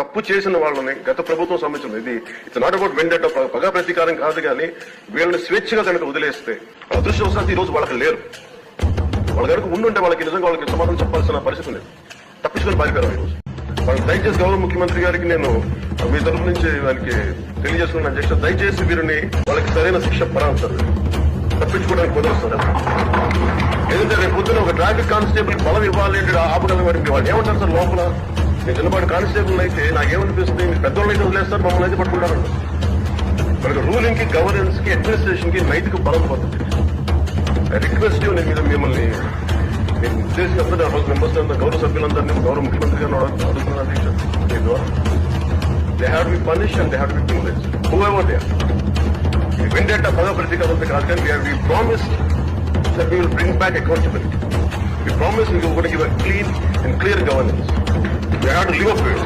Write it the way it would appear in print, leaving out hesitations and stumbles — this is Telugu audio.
తప్పు చేసిన వాళ్ళని గత ప్రభుత్వం సంబంధించిన ఇది ఇట్స్ నాట్ అబౌట్ వెండట పగా ప్రతీకారం కాదు, కానీ వీళ్ళని స్వేచ్ఛగా కనుక వదిలేస్తే అదృష్టవశాత్తు ఈ రోజు వాళ్ళకి లేరు. వాళ్ళ కనుక ఉండుంటే వాళ్ళకి నిజంగా వాళ్ళకి సమాధానం చెప్పాల్సిన పరిస్థితి ఉంది. తప్పించుకొని పారిపోయారు ఈ రోజు. వాళ్ళకి దయచేసి గౌరవ ముఖ్యమంత్రి గారికి నేను మీ తరఫు నుంచి వాళ్ళకి తెలియజేసుకున్నాను అధ్యక్ష, దయచేసి వీరిని వాళ్ళకి సరైన శిక్ష పడాలి సార్. తప్పించుకోవడానికి కుదరదు. ఏదంటే రేపు పొద్దున ఒక ట్రాఫిక్ కానిస్టేబుల్ బలం ఇవ్వాలి అంటే ఆపగలం వాళ్ళు ఏమంటారు సార్ లోపల. నేను చిన్నపాటి కానిస్టేబుల్ అయితే నాకేమనిపిస్తుంది, మీరు పెద్దవాళ్ళు అయితే వదిలేస్తారు, మమ్మల్ని అయితే పట్టుకుంటారంట. మనకు రూలింగ్ కి, గవర్నెన్స్ కి, అడ్మినిస్ట్రేషన్ కి నైతిక బలం పోతుంది. రిక్వెస్ట్ నేను మిమ్మల్ని నేను ఉద్దేశించి అందరూ హౌస్ మెంబర్స్ గౌరవ సభ్యులందరినీ గౌరవ ముఖ్యమంత్రి గారిని అడుగుతున్నాను అధ్యక్ష. They have to be punish and they have to be punished whoever they are. Vendetta పద ప్రతీకారం కాదు, కానీ we promised that we will bring back accountability. We promised we were going to give a clean and clear governance. We have to live up to it.